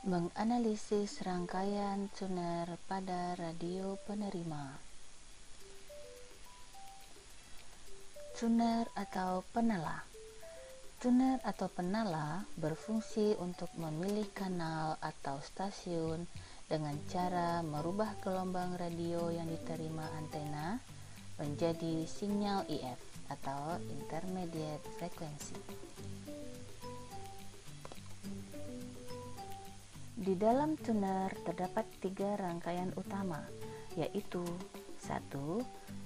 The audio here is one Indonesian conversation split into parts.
Menganalisis rangkaian tuner pada radio penerima. Tuner atau penala. Tuner atau penala berfungsi untuk memilih kanal atau stasiun dengan cara merubah gelombang radio yang diterima antena menjadi sinyal IF atau intermediate frequency. Di dalam tuner terdapat 3 rangkaian utama, yaitu 1.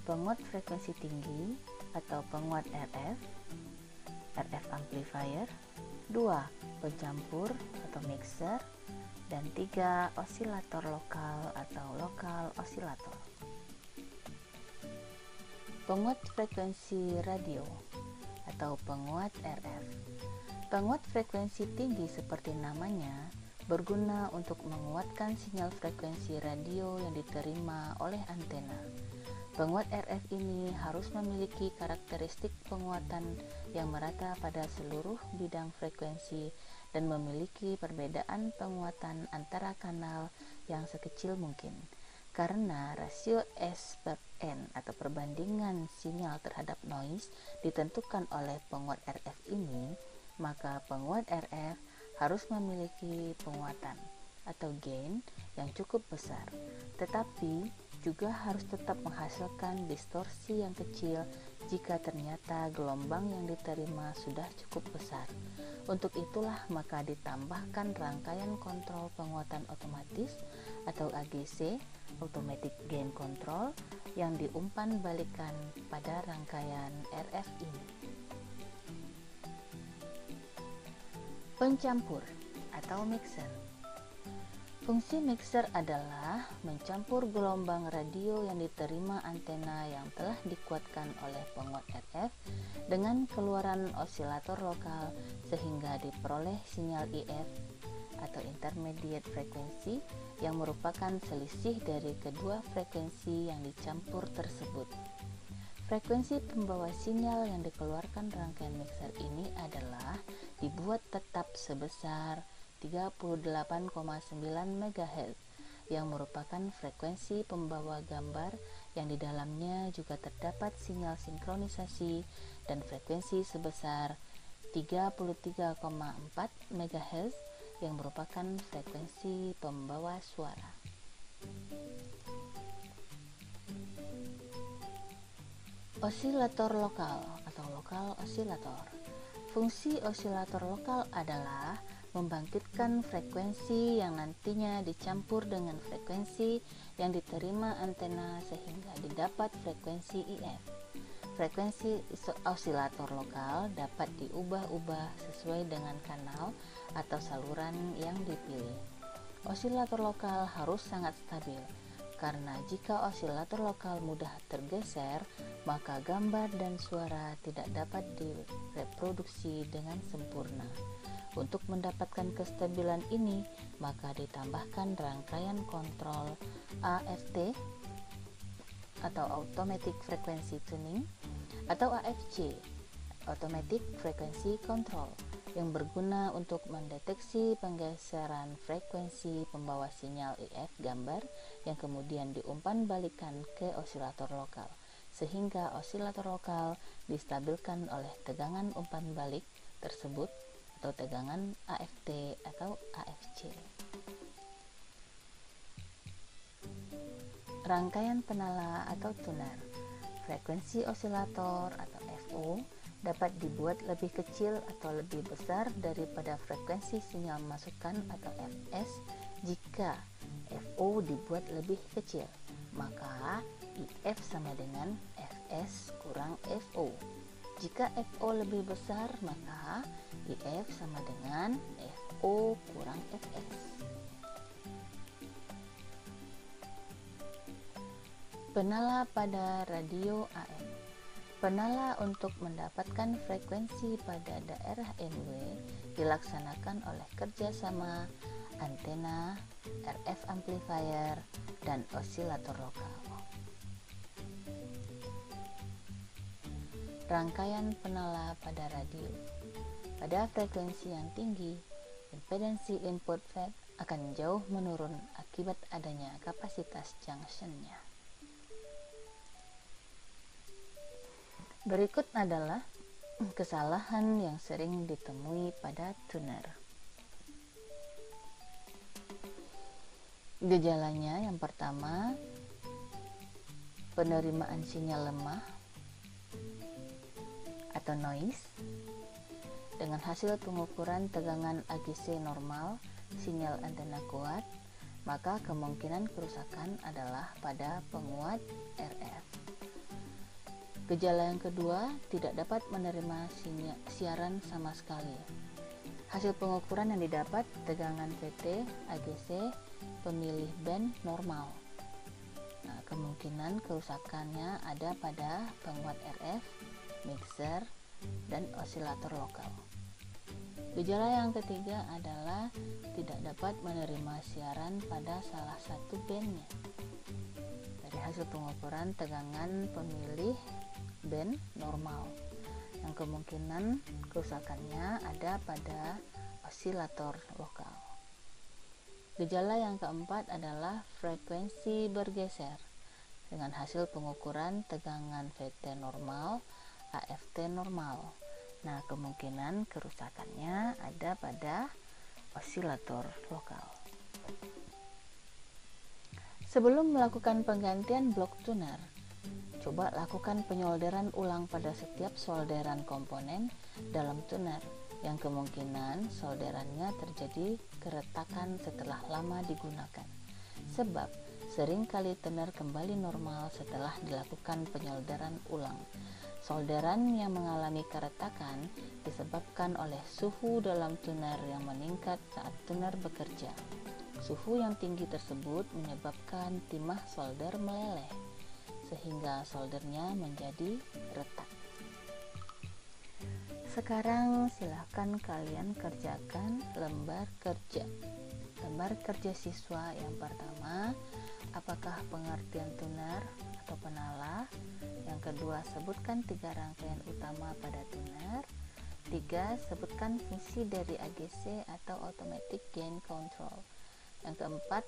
Penguat frekuensi tinggi atau penguat RF amplifier, 2. Pencampur atau mixer, dan 3. Osilator lokal atau lokal osilator. Penguat frekuensi radio atau penguat RF. Penguat frekuensi tinggi seperti namanya berguna untuk menguatkan sinyal frekuensi radio yang diterima oleh antena. Penguat RF ini harus memiliki karakteristik penguatan yang merata pada seluruh bidang frekuensi dan memiliki perbedaan penguatan antara kanal yang sekecil mungkin. Karena rasio S/N atau perbandingan sinyal terhadap noise ditentukan oleh penguat RF ini, maka penguat RF harus memiliki penguatan atau gain yang cukup besar, tetapi juga harus tetap menghasilkan distorsi yang kecil jika ternyata gelombang yang diterima sudah cukup besar. Untuk itulah maka ditambahkan rangkaian kontrol penguatan otomatis atau AGC, Automatic Gain Control, yang diumpan balikan pada rangkaian RF ini. Pencampur atau mixer. Fungsi mixer adalah mencampur gelombang radio yang diterima antena yang telah dikuatkan oleh penguat RF dengan keluaran osilator lokal sehingga diperoleh sinyal IF atau intermediate frequency yang merupakan selisih dari kedua frekuensi yang dicampur tersebut. Frekuensi pembawa sinyal yang dikeluarkan rangkaian mixer ini adalah dibuat tetap sebesar 38,9 MHz yang merupakan frekuensi pembawa gambar yang di dalamnya juga terdapat sinyal sinkronisasi, dan frekuensi sebesar 33,4 MHz yang merupakan frekuensi pembawa suara. Osilator lokal atau lokal osilator. Fungsi osilator lokal adalah membangkitkan frekuensi yang nantinya dicampur dengan frekuensi yang diterima antena sehingga didapat frekuensi IF. Frekuensi osilator lokal dapat diubah-ubah sesuai dengan kanal atau saluran yang dipilih. Osilator lokal harus sangat stabil, karena jika osilator lokal mudah tergeser, maka gambar dan suara tidak dapat direproduksi dengan sempurna. Untuk mendapatkan kestabilan ini, maka ditambahkan rangkaian kontrol AFT atau Automatic Frequency Tuning atau AFC, Automatic Frequency Control, yang berguna untuk mendeteksi penggeseran frekuensi pembawa sinyal IF gambar yang kemudian diumpan balikan ke osilator lokal, sehingga osilator lokal distabilkan oleh tegangan umpan balik tersebut atau tegangan AFT atau AFC. Rangkaian penala atau tuner. Frekuensi osilator atau FO dapat dibuat lebih kecil atau lebih besar daripada frekuensi sinyal masukan atau FS. Jika FO dibuat lebih kecil, maka IF sama dengan FS kurang FO. Jika FO lebih besar, maka IF sama dengan FO kurang FS. Penala pada radio AM. Penala untuk mendapatkan frekuensi pada daerah NW dilaksanakan oleh kerjasama antena, RF amplifier, dan osilator lokal. Rangkaian penala pada radio. Pada frekuensi yang tinggi, impedansi input akan jauh menurun akibat adanya kapasitas junction-nya. Berikut adalah kesalahan yang sering ditemui pada tuner. Gejalanya yang pertama, penerimaan sinyal lemah atau noise. Dengan hasil pengukuran tegangan AGC normal, sinyal antena kuat, maka kemungkinan kerusakan adalah pada penguat RF. Gejala yang kedua, tidak dapat menerima siaran sama sekali. Hasil pengukuran yang didapat tegangan VT, AGC, pemilih band normal. Nah, kemungkinan kerusakannya ada pada penguat RF, mixer, dan osilator lokal. Gejala yang ketiga adalah tidak dapat menerima siaran pada salah satu bandnya. Dari hasil pengukuran tegangan pemilih band normal, yang kemungkinan kerusakannya ada pada osilator lokal. Gejala yang keempat adalah frekuensi bergeser. Dengan hasil pengukuran tegangan VT normal, AFT normal. Nah, kemungkinan kerusakannya ada pada osilator lokal. Sebelum melakukan penggantian blok tuner, coba lakukan penyolderan ulang pada setiap solderan komponen dalam tuner yang kemungkinan solderannya terjadi keretakan setelah lama digunakan. Sebab sering kali tuner kembali normal setelah dilakukan penyolderan ulang. Solderan yang mengalami keretakan disebabkan oleh suhu dalam tuner yang meningkat saat tuner bekerja. Suhu yang tinggi tersebut menyebabkan timah solder meleleh, sehingga soldernya menjadi retak. Sekarang silahkan kalian kerjakan lembar kerja. Lembar kerja siswa yang pertama, apakah pengertian tuner atau penala? Yang kedua, sebutkan 3 rangkaian utama pada tuner. 3. Sebutkan fungsi dari AGC atau Automatic Gain Control. Yang keempat,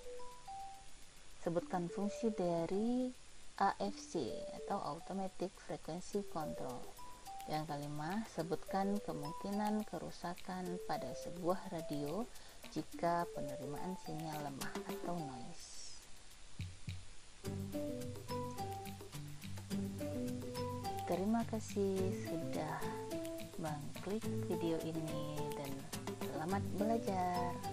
sebutkan fungsi dari AFC atau Automatic Frequency Control. Yang kelima, sebutkan kemungkinan kerusakan pada sebuah radio jika penerimaan sinyal lemah atau noise. Terima kasih sudah mengklik video ini dan selamat belajar.